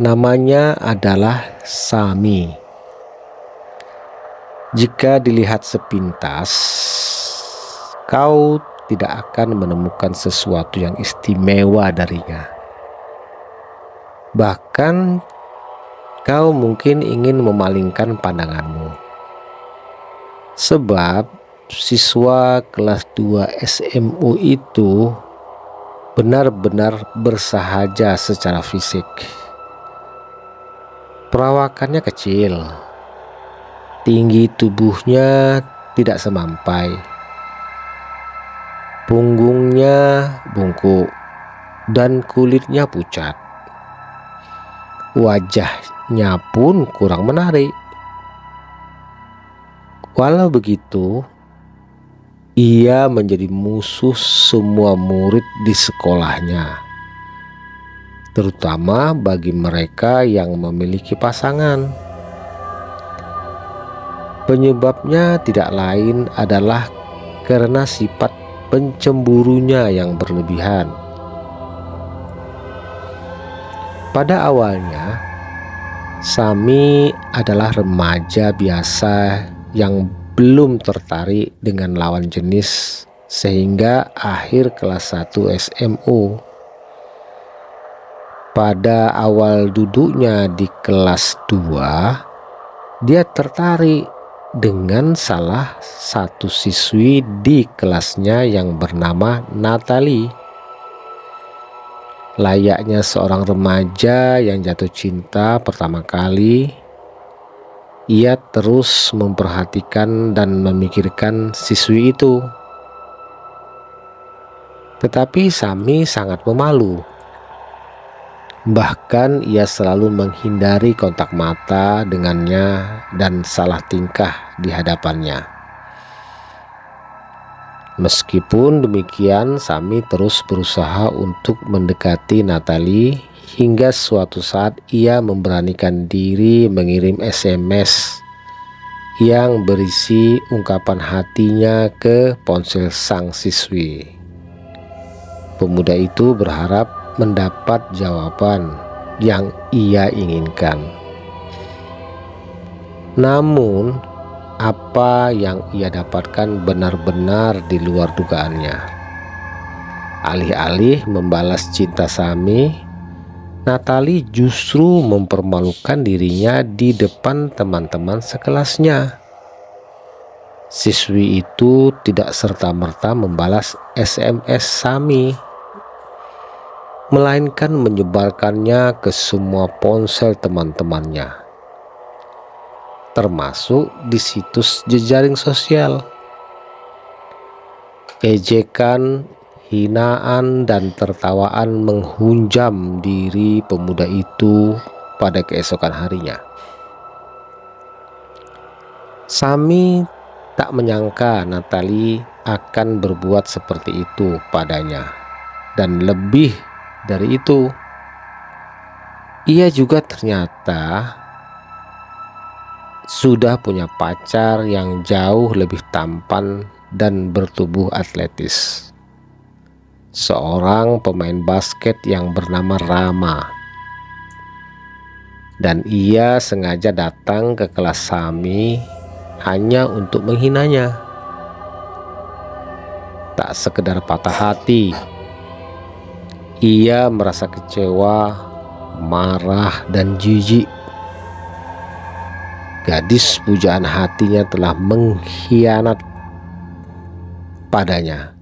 Namanya adalah Sami. Jika dilihat sepintas, kau tidak akan menemukan sesuatu yang istimewa darinya. Bahkan kau mungkin ingin memalingkan pandanganmu. Sebab siswa kelas 2 SMU itu benar-benar bersahaja secara fisik. Perawakannya kecil, tinggi tubuhnya tidak semampai, punggungnya bungkuk, dan kulitnya pucat. Wajahnya pun kurang menarik. Walau begitu, ia menjadi musuh semua murid di sekolahnya, terutama bagi mereka yang memiliki pasangan. Penyebabnya tidak lain adalah karena sifat pencemburunya yang berlebihan. Pada awalnya, Sami adalah remaja biasa yang belum tertarik dengan lawan jenis sehingga akhir kelas 1 SMU. Pada awal duduknya di kelas 2, dia tertarik dengan salah satu siswi di kelasnya yang bernama Natalie. Layaknya seorang remaja yang jatuh cinta pertama kali, ia terus memperhatikan dan memikirkan siswi itu. Tetapi Sami sangat pemalu. Bahkan ia selalu menghindari kontak mata dengannya dan salah tingkah di hadapannya. Meskipun demikian, Sami terus berusaha untuk mendekati Natalie hingga suatu saat ia memberanikan diri mengirim SMS yang berisi ungkapan hatinya ke ponsel sang siswi. Pemuda itu berharap mendapat jawaban yang ia inginkan. Namun, apa yang ia dapatkan benar-benar di luar dugaannya. Alih-alih membalas cinta Sami, Natalie justru mempermalukan dirinya di depan teman-teman sekelasnya. Siswi itu tidak serta-merta membalas SMS Sami, melainkan menyebarkannya ke semua ponsel teman-temannya, termasuk di situs jejaring sosial. Ejekan, hinaan, dan tertawaan menghunjam diri pemuda itu pada keesokan harinya. Sami tak menyangka Natalie akan berbuat seperti itu padanya, dan lebih dari itu, ia juga ternyata sudah punya pacar yang jauh lebih tampan dan bertubuh atletis. Seorang pemain basket yang bernama Rama. Dan ia sengaja datang ke kelas Sami hanya untuk menghinanya. Tak sekedar patah hati, ia merasa kecewa, marah, dan jijik. Gadis pujaan hatinya telah mengkhianat padanya.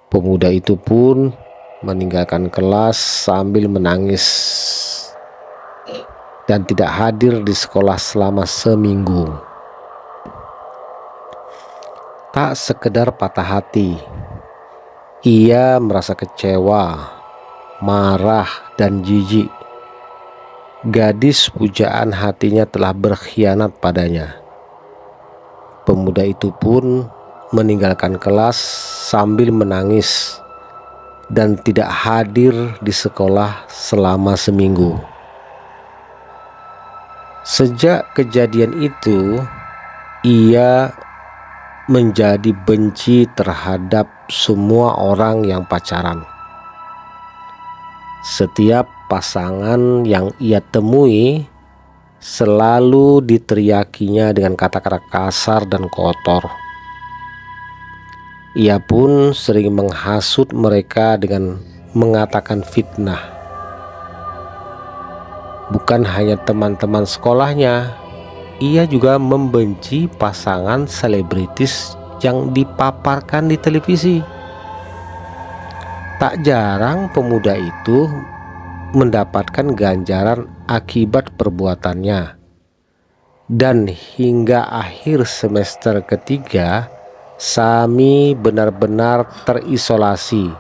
Pemuda itu pun meninggalkan kelas sambil menangis dan tidak hadir di sekolah selama seminggu. Tak sekedar patah hati, ia merasa kecewa, marah, dan jijik. Gadis pujaan hatinya telah berkhianat padanya. Pemuda itu pun meninggalkan kelas sambil menangis dan tidak hadir di sekolah selama seminggu. Sejak kejadian itu, ia menjadi benci terhadap semua orang yang pacaran. Setiap pasangan yang ia temui selalu diteriakinya dengan kata-kata kasar dan kotor. Ia pun sering menghasut mereka dengan mengatakan fitnah. Bukan hanya teman-teman sekolahnya, ia juga membenci pasangan selebritis yang dipaparkan di televisi. Tak jarang pemuda itu mendapatkan ganjaran akibat perbuatannya. Dan hingga akhir semester ketiga, Sami benar-benar terisolasi.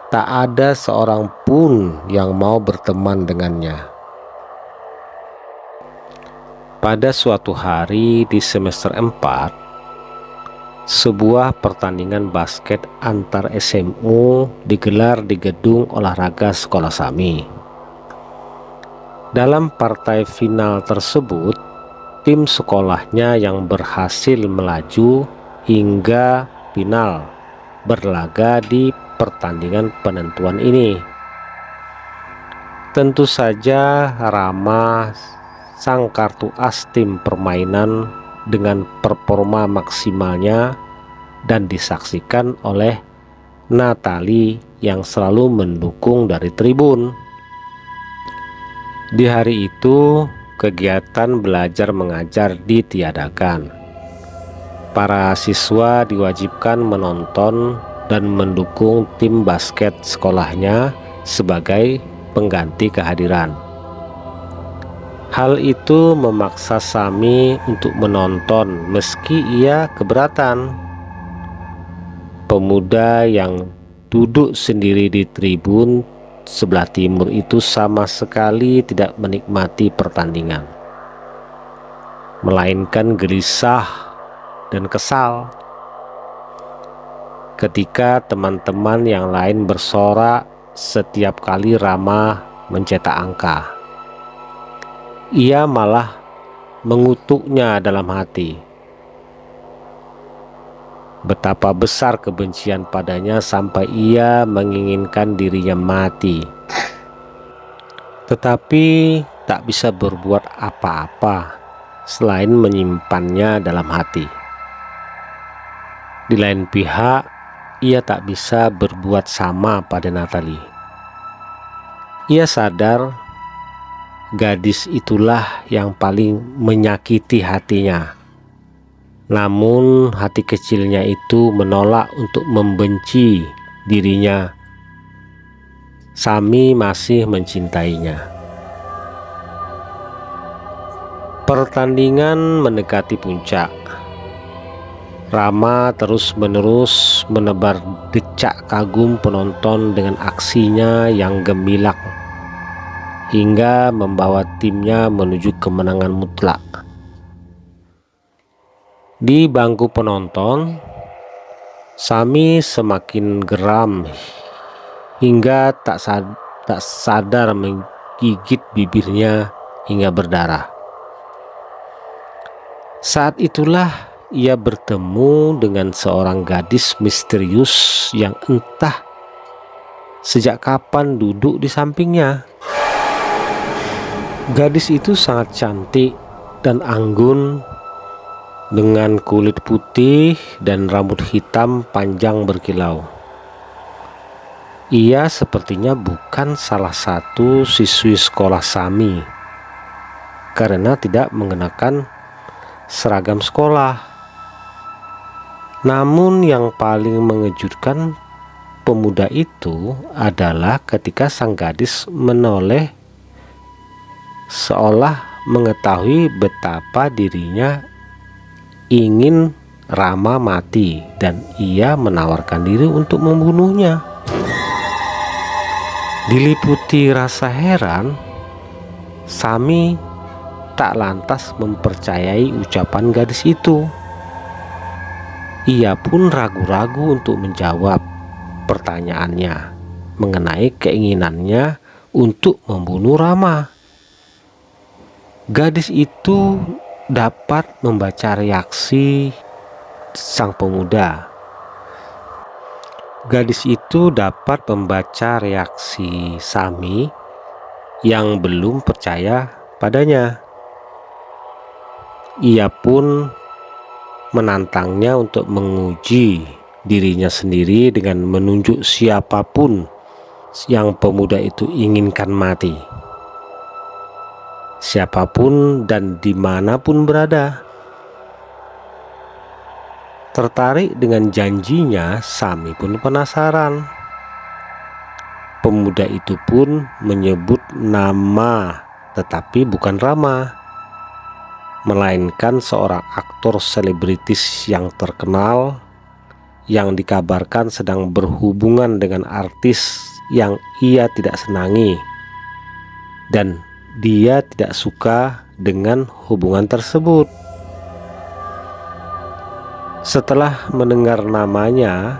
Tak ada seorang pun yang mau berteman dengannya. Pada suatu hari di semester 4, sebuah pertandingan basket antar SMU digelar di gedung olahraga sekolah Sami. Dalam partai final tersebut, tim sekolahnya yang berhasil melaju hingga final berlaga di pertandingan penentuan ini. Tentu saja Rama, sang kartu as tim permainan dengan performa maksimalnya, dan disaksikan oleh Natali yang selalu mendukung dari tribun. Di hari itu, kegiatan belajar mengajar ditiadakan. Para siswa diwajibkan menonton dan mendukung tim basket sekolahnya sebagai pengganti kehadiran. Hal itu memaksa Sami untuk menonton meski ia keberatan. Pemuda yang duduk sendiri di tribun sebelah timur itu sama sekali tidak menikmati pertandingan, melainkan gelisah dan kesal ketika teman-teman yang lain bersorak setiap kali Rama mencetak angka. Ia malah mengutuknya dalam hati. Betapa besar kebencian padanya sampai ia menginginkan dirinya mati. Tetapi tak bisa berbuat apa-apa selain menyimpannya dalam hati. Di lain pihak, ia tak bisa berbuat sama pada Natali. Ia sadar gadis itulah yang paling menyakiti hatinya. Namun hati kecilnya itu menolak untuk membenci dirinya. Sami masih mencintainya. Pertandingan mendekati puncak. Rama terus-menerus menebar decak kagum penonton dengan aksinya yang gemilang, hingga membawa timnya menuju kemenangan mutlak. Di bangku penonton, Sami semakin geram hingga tak sadar menggigit bibirnya hingga berdarah. Saat itulah ia bertemu dengan seorang gadis misterius yang entah sejak kapan duduk di sampingnya. Gadis itu sangat cantik dan anggun, dengan kulit putih dan rambut hitam panjang berkilau. Ia sepertinya bukan salah satu siswi sekolah Sami karena tidak mengenakan seragam sekolah. Namun yang paling mengejutkan pemuda itu adalah ketika sang gadis menoleh seolah mengetahui betapa dirinya ingin Rama mati dan ia menawarkan diri untuk membunuhnya. Diliputi rasa heran, Sami tak lantas mempercayai ucapan gadis itu. Ia pun ragu-ragu untuk menjawab pertanyaannya mengenai keinginannya untuk membunuh Rama. Gadis itu dapat membaca reaksi sang pemuda. Gadis itu dapat membaca reaksi Sami yang belum percaya padanya. Ia pun menantangnya untuk menguji dirinya sendiri dengan menunjuk siapapun yang pemuda itu inginkan mati. Siapapun dan dimanapun berada. Tertarik dengan janjinya, Sami pun penasaran. Pemuda itu pun menyebut nama, tetapi bukan Rama, melainkan seorang aktor selebritis yang terkenal yang dikabarkan sedang berhubungan dengan artis yang ia tidak senangi, dan dia tidak suka dengan hubungan tersebut. Setelah mendengar namanya,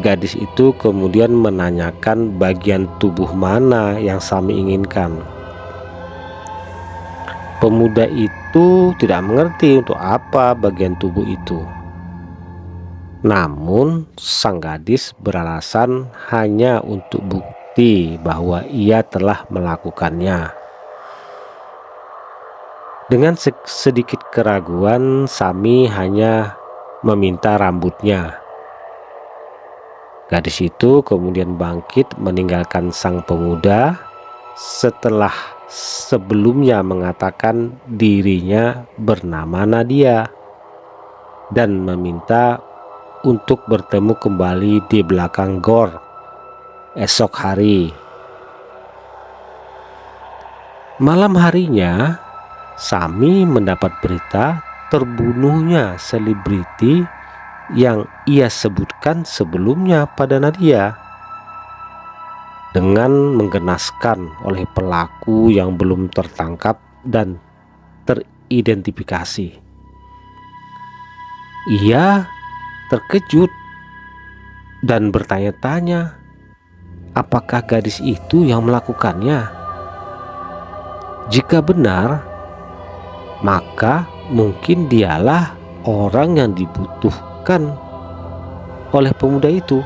gadis itu kemudian menanyakan bagian tubuh mana yang Sami inginkan. Pemuda itu tidak mengerti untuk apa bagian tubuh itu. Namun sang gadis beralasan hanya untuk bukti bahwa ia telah melakukannya. Dengan sedikit keraguan, Sami hanya meminta rambutnya. Gadis itu kemudian bangkit meninggalkan sang pemuda setelah sebelumnya mengatakan dirinya bernama Nadia dan meminta untuk bertemu kembali di belakang gor esok hari. Malam harinya, Sami mendapat berita terbunuhnya selebriti yang ia sebutkan sebelumnya pada Nadia. Dengan menggenaskan oleh pelaku yang belum tertangkap dan teridentifikasi, ia terkejut dan bertanya-tanya, apakah gadis itu yang melakukannya? Jika benar, maka mungkin dialah orang yang dibutuhkan oleh pemuda itu.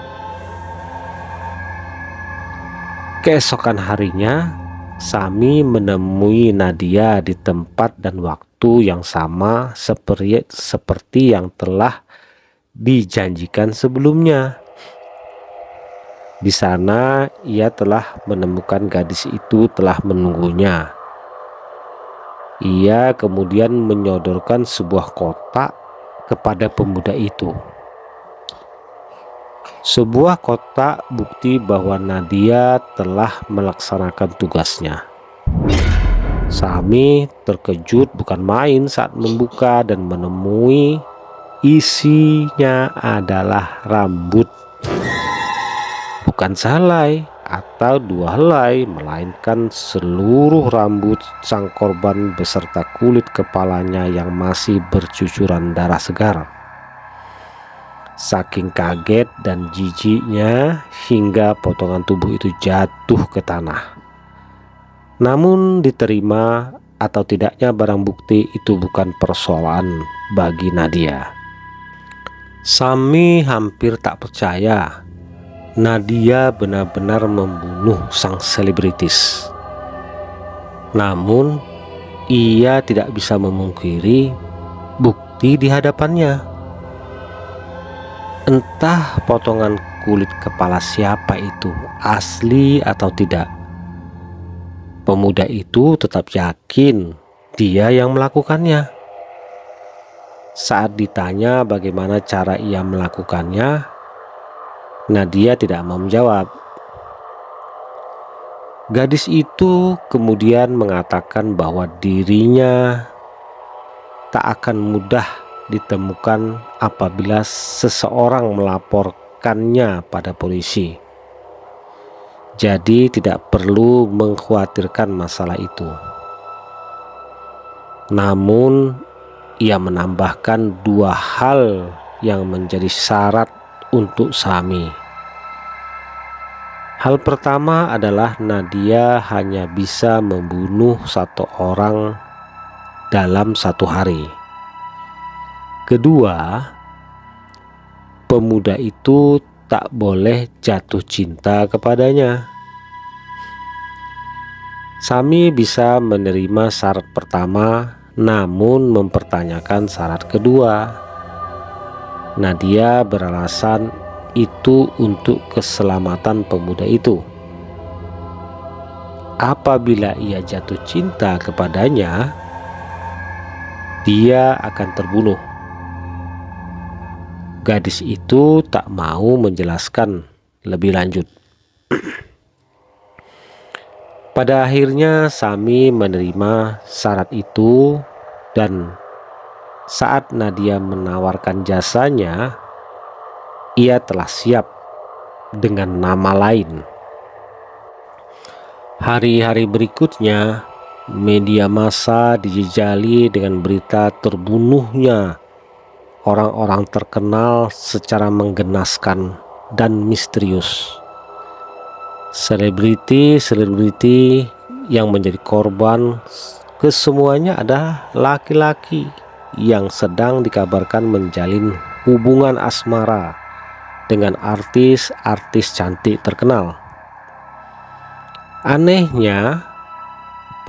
Keesokan harinya, Sami menemui Nadia di tempat dan waktu yang sama seperti yang telah dijanjikan sebelumnya. Di sana ia telah menemukan gadis itu telah menunggunya. Ia kemudian menyodorkan sebuah kotak kepada pemuda itu. Sebuah kotak bukti bahwa Nadia telah melaksanakan tugasnya. Sami terkejut bukan main saat membuka dan menemui isinya adalah rambut. Bukan sehelai atau dua helai, melainkan seluruh rambut sang korban beserta kulit kepalanya yang masih bercucuran darah segar. Saking kaget dan jijiknya hingga potongan tubuh itu jatuh ke tanah. Namun diterima atau tidaknya barang bukti itu bukan persoalan bagi Nadia. Sami hampir tak percaya Nadia benar-benar membunuh sang selebritis. Namun ia tidak bisa memungkiri bukti di hadapannya. Entah potongan kulit kepala siapa itu asli atau tidak, pemuda itu tetap yakin dia yang melakukannya. Saat ditanya bagaimana cara ia melakukannya, Nadia tidak mau menjawab. Gadis itu kemudian mengatakan bahwa dirinya tak akan mudah ditemukan apabila seseorang melaporkannya pada polisi. Jadi tidak perlu mengkhawatirkan masalah itu. Namun ia menambahkan dua hal yang menjadi syarat untuk Sami. Hal pertama adalah Nadia hanya bisa membunuh satu orang dalam satu hari. Kedua, pemuda itu tak boleh jatuh cinta kepadanya. Sami bisa menerima syarat pertama, namun mempertanyakan syarat kedua. Nadia beralasan itu untuk keselamatan pemuda itu. Apabila ia jatuh cinta kepadanya, dia akan terbunuh. Gadis itu tak mau menjelaskan lebih lanjut. Pada akhirnya Sami menerima syarat itu, dan saat Nadia menawarkan jasanya, ia telah siap dengan nama lain. Hari-hari berikutnya, media massa dijejali dengan berita terbunuhnya orang-orang terkenal secara menggenaskan dan misterius. Selebriti-selebriti yang menjadi korban kesemuanya adalah laki-laki yang sedang dikabarkan menjalin hubungan asmara dengan artis-artis cantik terkenal. Anehnya,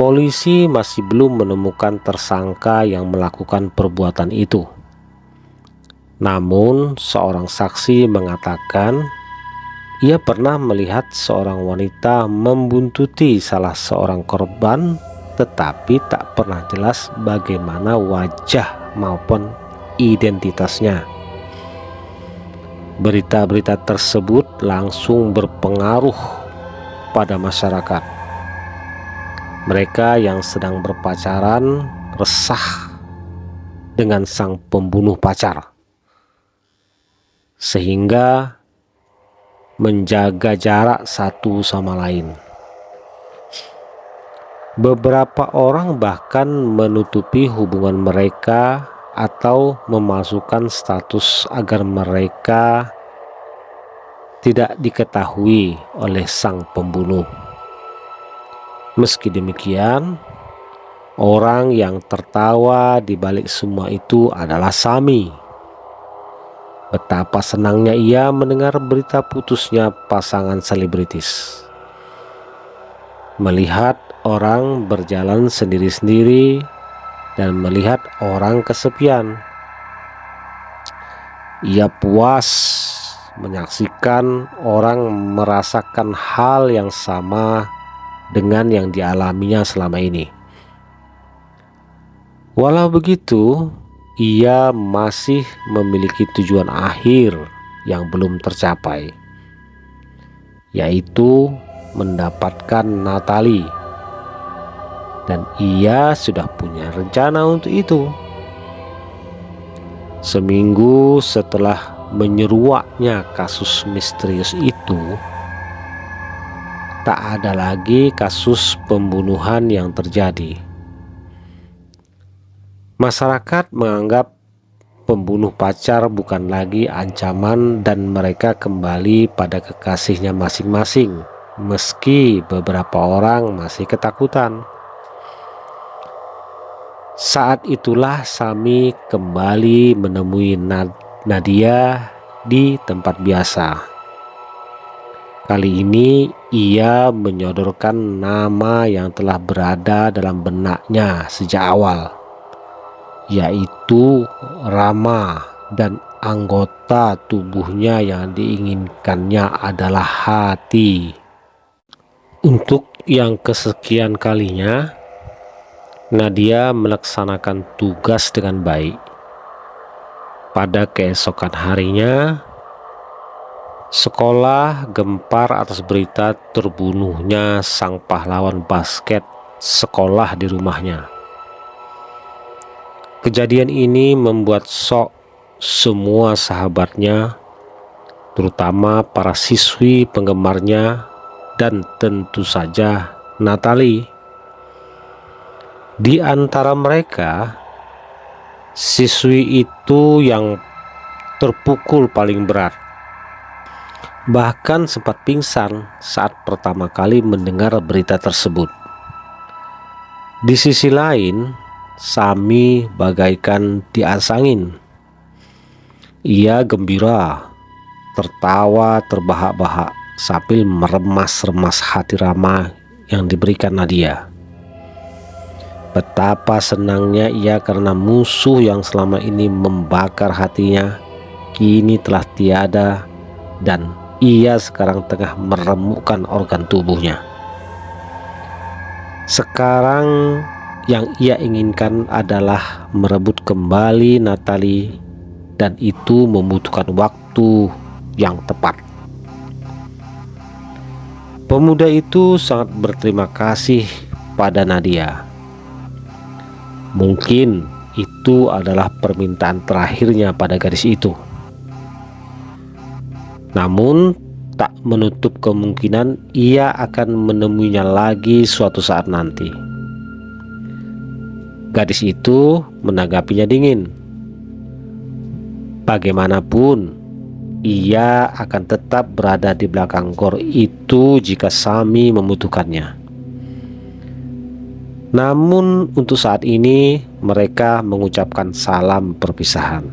polisi masih belum menemukan tersangka yang melakukan perbuatan itu. Namun, seorang saksi mengatakan ia pernah melihat seorang wanita membuntuti salah seorang korban, tetapi tak pernah jelas bagaimana wajah maupun identitasnya. Berita-berita tersebut langsung berpengaruh pada masyarakat. Mereka yang sedang berpacaran resah dengan sang pembunuh pacar, sehingga menjaga jarak satu sama lain. Beberapa orang bahkan menutupi hubungan mereka atau memasukkan status agar mereka tidak diketahui oleh sang pembunuh. Meski demikian, orang yang tertawa di balik semua itu adalah Sami. Betapa senangnya ia mendengar berita putusnya pasangan selebritis. Melihat orang berjalan sendiri-sendiri dan melihat orang kesepian. Ia puas menyaksikan orang merasakan hal yang sama dengan yang dialaminya selama ini. Walau begitu, ia masih memiliki tujuan akhir yang belum tercapai, yaitu mendapatkan Natalie, dan ia sudah punya rencana untuk itu. Seminggu setelah menyeruaknya kasus misterius itu, tak ada lagi kasus pembunuhan yang terjadi. Masyarakat menganggap pembunuh pacar bukan lagi ancaman dan mereka kembali pada kekasihnya masing-masing, meski beberapa orang masih ketakutan. Saat itulah Sami kembali menemui Nadia di tempat biasa. Kali ini ia menyodorkan nama yang telah berada dalam benaknya sejak awal, yaitu Rama, dan anggota tubuhnya yang diinginkannya adalah hati. Untuk yang kesekian kalinya, Nadia melaksanakan tugas dengan baik. Pada keesokan harinya, sekolah gempar atas berita terbunuhnya sang pahlawan basket sekolah di rumahnya. Kejadian ini membuat shock semua sahabatnya, terutama para siswi penggemarnya dan tentu saja Natalie. Di antara mereka, siswi itu yang terpukul paling berat, bahkan sempat pingsan saat pertama kali mendengar berita tersebut. Di sisi lain, Sami bagaikan diasangin. Ia gembira tertawa terbahak-bahak sambil meremas-remas hati Rama yang diberikan Nadia. Betapa senangnya ia karena musuh yang selama ini membakar hatinya kini telah tiada dan ia sekarang tengah meremukkan organ tubuhnya. Sekarang yang ia inginkan adalah merebut kembali Natalie, dan itu membutuhkan waktu yang tepat. Pemuda itu sangat berterima kasih pada Nadia. Mungkin itu adalah permintaan terakhirnya pada gadis itu. Namun tak menutup kemungkinan ia akan menemuinya lagi suatu saat nanti. Gadis itu menanggapinya dingin. Bagaimanapun, ia akan tetap berada di belakang gor itu jika Sami membutuhkannya. Namun untuk saat ini mereka mengucapkan salam perpisahan.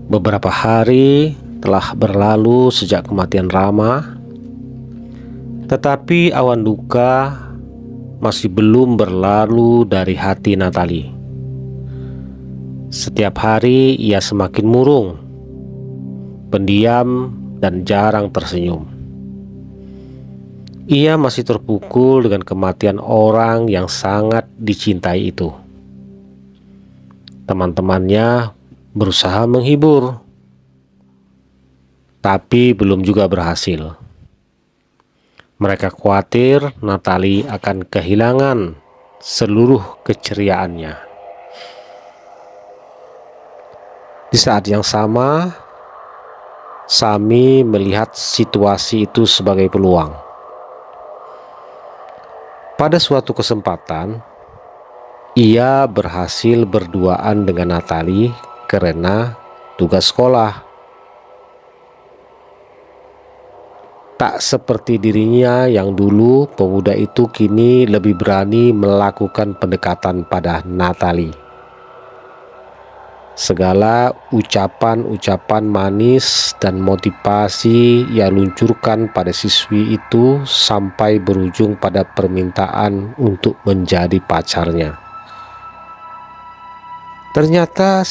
Beberapa hari telah berlalu sejak kematian Rama, tetapi awan duka masih belum berlalu dari hati Natalie. Setiap hari ia semakin murung, pendiam dan jarang tersenyum. Ia masih terpukul dengan kematian orang yang sangat dicintai itu. Teman-temannya berusaha menghibur, tapi belum juga berhasil. Mereka khawatir Natalie akan kehilangan seluruh keceriaannya. Di saat yang sama, Sami melihat situasi itu sebagai peluang. Pada suatu kesempatan, ia berhasil berduaan dengan Natalie karena tugas sekolah. Tak seperti dirinya yang dulu, pemuda itu kini lebih berani melakukan pendekatan pada Natalie. Segala ucapan-ucapan manis dan motivasi ia luncurkan pada siswi itu sampai berujung pada permintaan untuk menjadi pacarnya. Ternyata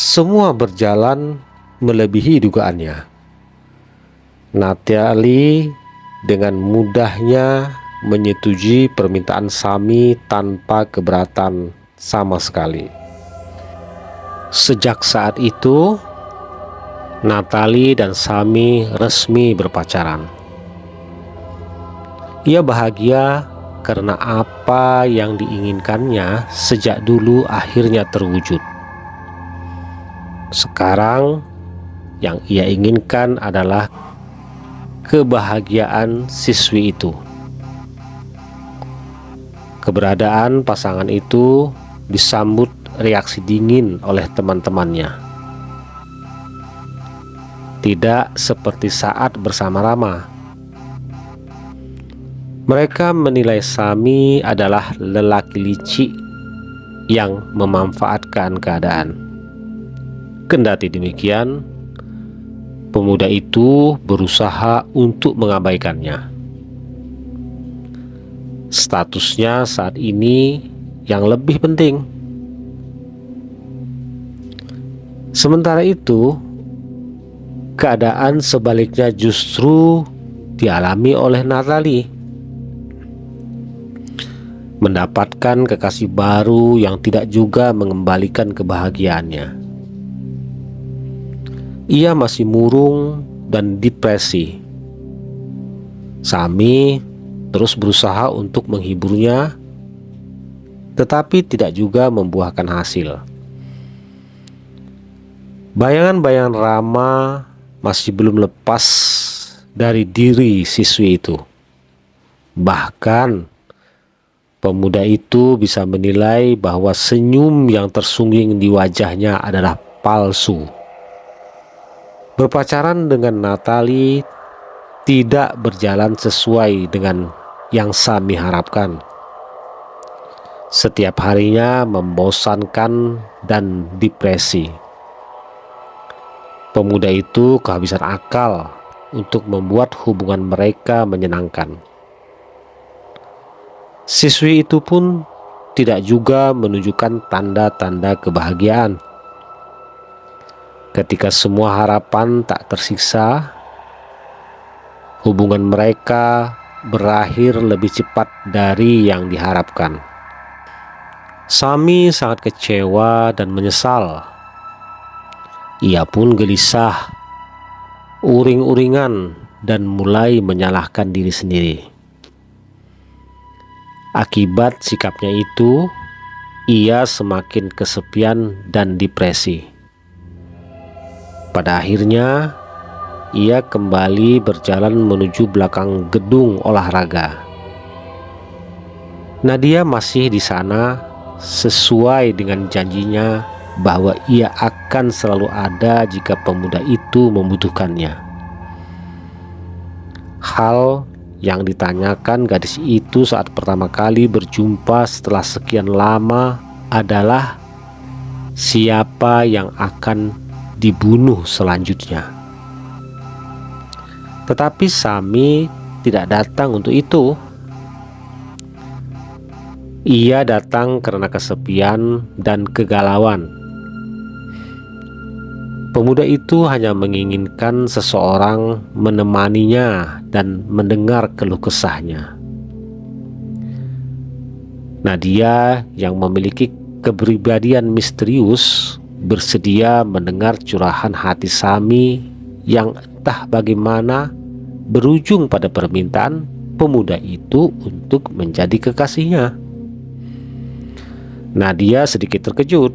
semua berjalan melebihi dugaannya. Natalie dengan mudahnya menyetujui permintaan Sami tanpa keberatan sama sekali. Sejak saat itu, Natalie dan Sami resmi berpacaran. Ia bahagia karena apa yang diinginkannya sejak dulu akhirnya terwujud. Sekarang, yang ia inginkan adalah kebahagiaan siswi itu. Keberadaan pasangan itu disambut reaksi dingin oleh teman-temannya. Tidak seperti saat bersama Rama. Mereka menilai Sami adalah lelaki licik yang memanfaatkan keadaan. Kendati demikian, pemuda itu berusaha untuk mengabaikannya. Statusnya saat ini yang lebih penting. Sementara itu, keadaan sebaliknya justru dialami oleh Natalie. Mendapatkan kekasih baru yang tidak juga mengembalikan kebahagiaannya. Ia masih murung dan depresi. Sami terus berusaha untuk menghiburnya, tetapi tidak juga membuahkan hasil. Bayangan-bayangan Rama masih belum lepas dari diri siswi itu. Bahkan, pemuda itu bisa menilai bahwa senyum yang tersungging di wajahnya adalah palsu. Berpacaran dengan Natalie tidak berjalan sesuai dengan yang Sami harapkan. Setiap harinya membosankan dan depresi. Pemuda itu kehabisan akal untuk membuat hubungan mereka menyenangkan. Siswi itu pun tidak juga menunjukkan tanda-tanda kebahagiaan. Ketika semua harapan tak tersiksa, hubungan mereka berakhir lebih cepat dari yang diharapkan. Sami sangat kecewa dan menyesal. Ia pun gelisah, uring-uringan, dan mulai menyalahkan diri sendiri. Akibat sikapnya itu, ia semakin kesepian dan depresi. Pada akhirnya, ia kembali berjalan menuju belakang gedung olahraga. Nadia masih di sana sesuai dengan janjinya bahwa ia akan selalu ada jika pemuda itu membutuhkannya. Hal yang ditanyakan gadis itu saat pertama kali berjumpa setelah sekian lama adalah siapa yang akan dibunuh selanjutnya. Tetapi Sami tidak datang untuk itu. Ia datang karena kesepian dan kegalauan. Pemuda itu hanya menginginkan seseorang menemaninya dan mendengar keluh kesahnya. Nadia yang memiliki kepribadian misterius bersedia mendengar curahan hati Sami yang entah bagaimana berujung pada permintaan pemuda itu untuk menjadi kekasihnya. Nadia sedikit terkejut.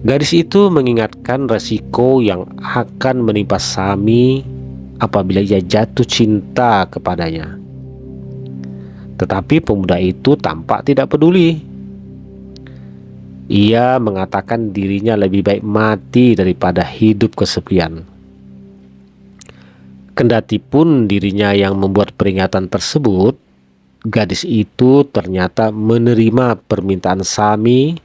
Gadis itu mengingatkan resiko yang akan menimpa Sami apabila ia jatuh cinta kepadanya. Tetapi pemuda itu tampak tidak peduli. Ia mengatakan dirinya lebih baik mati daripada hidup kesepian. Kendatipun dirinya yang membuat peringatan tersebut, gadis itu ternyata menerima permintaan Sami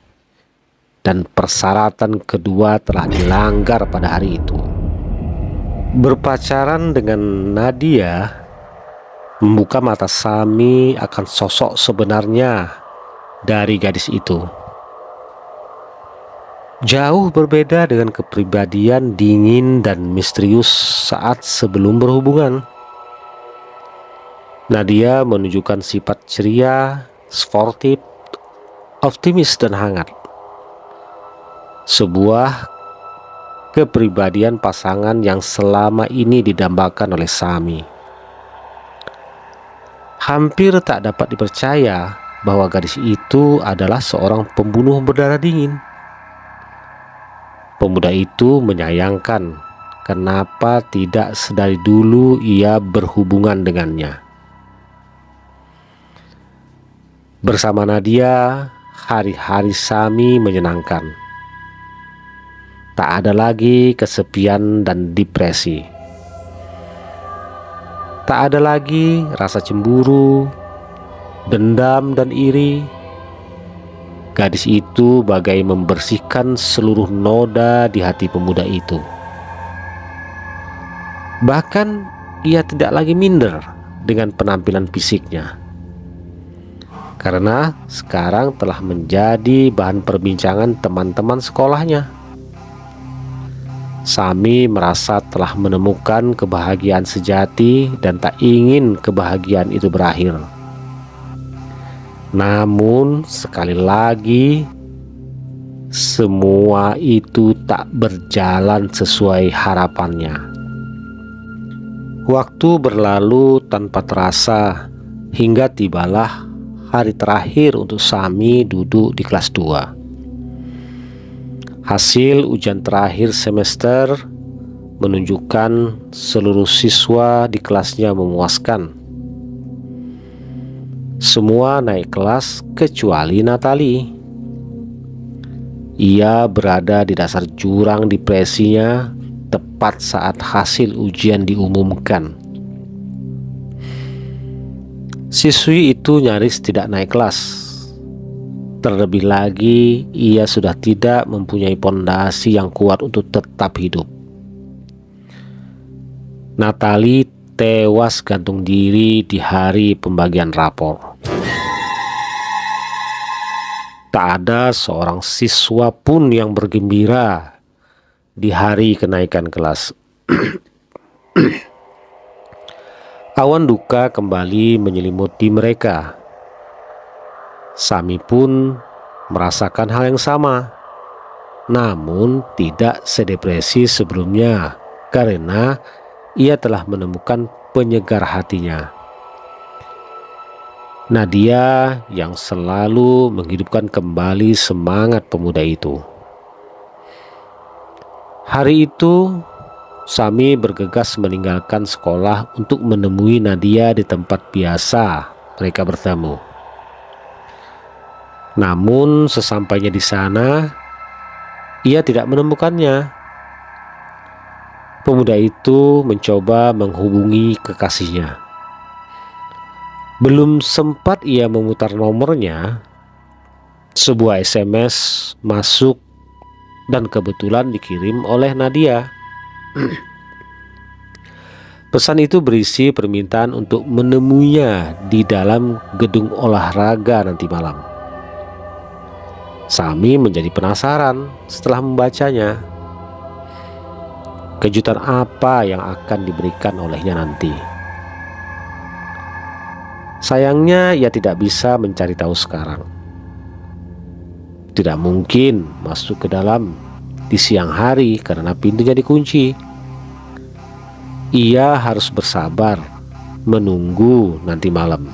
dan persyaratan kedua telah dilanggar pada hari itu. Berpacaran dengan Nadia membuka mata Sami akan sosok sebenarnya dari gadis itu. Jauh berbeda dengan kepribadian dingin dan misterius saat sebelum berhubungan. Nadia menunjukkan sifat ceria, sportif, optimis, dan hangat. Sebuah kepribadian pasangan yang selama ini didambakan oleh Sami. Hampir tak dapat dipercaya bahwa gadis itu adalah seorang pembunuh berdarah dingin. Pemuda itu menyayangkan kenapa tidak sedari dulu ia berhubungan dengannya. Bersama Nadia, hari-hari Sami menyenangkan. Tak ada lagi kesepian dan depresi. Tak ada lagi rasa cemburu, dendam, dan iri. Gadis itu bagai membersihkan seluruh noda di hati pemuda itu. Bahkan ia tidak lagi minder dengan penampilan fisiknya, karena sekarang telah menjadi bahan perbincangan teman-teman sekolahnya. Sami merasa telah menemukan kebahagiaan sejati dan tak ingin kebahagiaan itu berakhir. Namun sekali lagi semua itu tak berjalan sesuai harapannya. Waktu berlalu tanpa terasa hingga tibalah hari terakhir untuk Sami duduk di kelas 2. Hasil ujian terakhir semester menunjukkan seluruh siswa di kelasnya memuaskan. Semua naik kelas kecuali Natali. Ia berada di dasar jurang depresinya tepat saat hasil ujian diumumkan. Siswi itu nyaris tidak naik kelas. Terlebih lagi, ia sudah tidak mempunyai pondasi yang kuat untuk tetap hidup. Natalie tewas gantung diri di hari pembagian rapor. Tak ada seorang siswa pun yang bergembira di hari kenaikan kelas. Awan duka kembali menyelimuti mereka. Sami pun merasakan hal yang sama, namun tidak sedepresi sebelumnya karena ia telah menemukan penyegar hatinya. Nadia yang selalu menghidupkan kembali semangat pemuda itu. Hari itu, Sami bergegas meninggalkan sekolah untuk menemui Nadia di tempat biasa mereka bertemu. Namun sesampainya di sana, ia tidak menemukannya. Pemuda itu mencoba menghubungi kekasihnya. Belum sempat ia memutar nomornya, sebuah SMS masuk dan kebetulan dikirim oleh Nadia. Pesan itu berisi permintaan untuk menemuinya di dalam gedung olahraga nanti malam. Sami menjadi penasaran setelah membacanya. Kejutan apa yang akan diberikan olehnya nanti? Sayangnya ia tidak bisa mencari tahu sekarang. Tidak mungkin masuk ke dalam di siang hari karena pintunya dikunci. Ia harus bersabar menunggu nanti malam.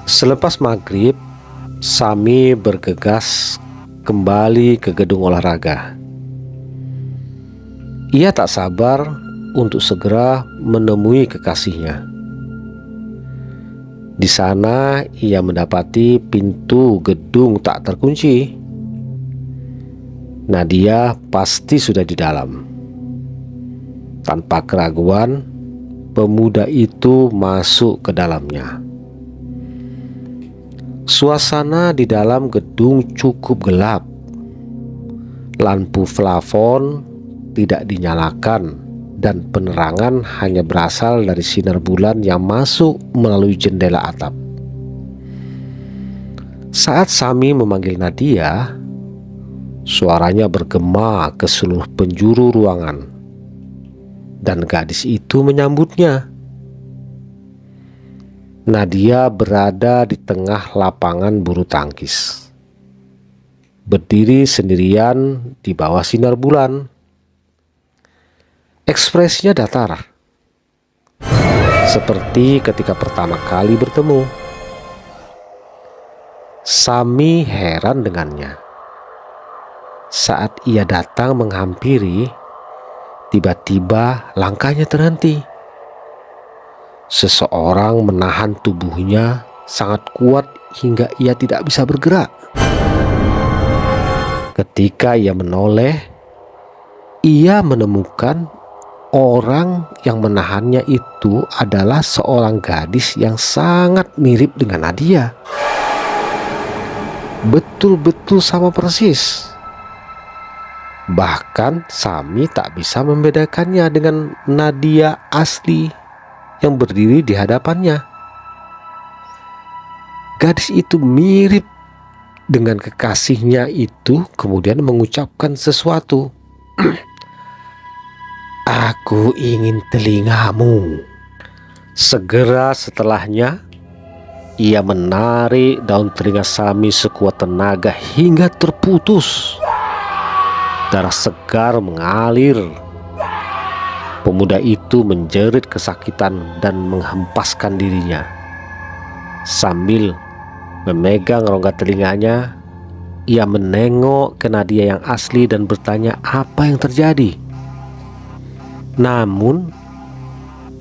Selepas maghrib, Sami bergegas kembali ke gedung olahraga. Ia tak sabar untuk segera menemui kekasihnya. Di sana ia mendapati pintu gedung tak terkunci. Nadia pasti sudah di dalam. Tanpa keraguan, pemuda itu masuk ke dalamnya. Suasana di dalam gedung cukup gelap. Lampu plafon tidak dinyalakan dan penerangan hanya berasal dari sinar bulan yang masuk melalui jendela atap. Saat Sami memanggil Nadia, suaranya bergema ke seluruh penjuru ruangan dan gadis itu menyambutnya. Nadia berada di tengah lapangan bulu tangkis, berdiri sendirian di bawah sinar bulan. Ekspresinya datar, seperti ketika pertama kali bertemu. Sami heran dengannya. Saat ia datang menghampiri, tiba-tiba langkahnya terhenti. Seseorang menahan tubuhnya sangat kuat hingga ia tidak bisa bergerak. Ketika ia menoleh, ia menemukan orang yang menahannya itu adalah seorang gadis yang sangat mirip dengan Nadia. Betul-betul sama persis. Bahkan Sami tak bisa membedakannya dengan Nadia asli yang berdiri di hadapannya. Gadis itu mirip dengan kekasihnya itu, kemudian mengucapkan sesuatu. "Aku ingin telingamu." Segera setelahnya, ia menarik daun telinga Sami sekuat tenaga hingga terputus. Darah segar mengalir. Pemuda itu menjerit kesakitan dan menghempaskan dirinya. Sambil memegang rongga telinganya, ia menengok ke Nadia yang asli dan bertanya apa yang terjadi. Namun,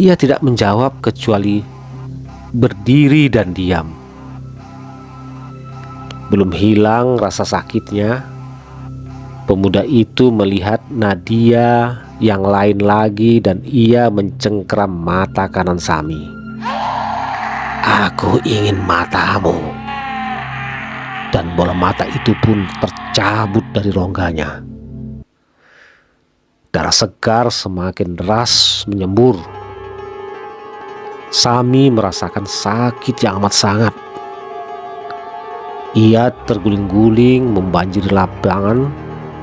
ia tidak menjawab kecuali berdiri dan diam. Belum hilang rasa sakitnya, pemuda itu melihat Nadia yang lain lagi dan ia mencengkeram mata kanan Sami. "Aku ingin matamu," dan bola mata itu pun tercabut dari rongganya. Darah segar semakin deras menyembur. Sami merasakan sakit yang amat sangat. Ia terguling-guling membanjiri lapangan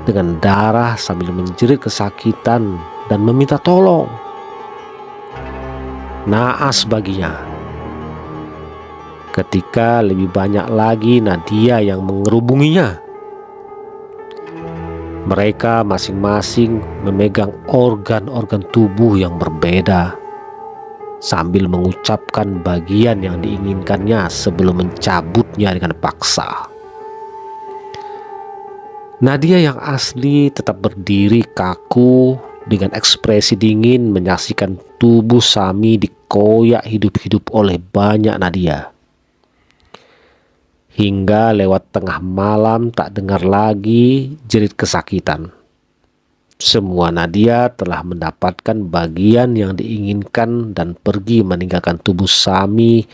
dengan darah sambil menjerit kesakitan dan meminta tolong. Naas baginya ketika lebih banyak lagi Nadia yang mengerubunginya. Mereka masing-masing memegang organ-organ tubuh yang berbeda sambil mengucapkan bagian yang diinginkannya sebelum mencabutnya dengan paksa. Nadia yang asli tetap berdiri kaku dengan ekspresi dingin menyaksikan tubuh Sami dikoyak hidup-hidup oleh banyak Nadia. Hingga lewat tengah malam tak dengar lagi jerit kesakitan. Semua Nadia telah mendapatkan bagian yang diinginkan dan pergi meninggalkan tubuh Sami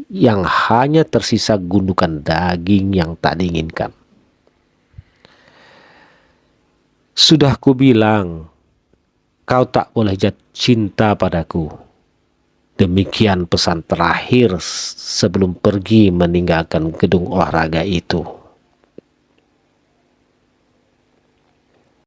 yang hanya tersisa gundukan daging yang tak diinginkan. Sudah kubilang, kau tak boleh jatuh cinta padaku. Demikian pesan terakhir sebelum pergi meninggalkan gedung olahraga itu.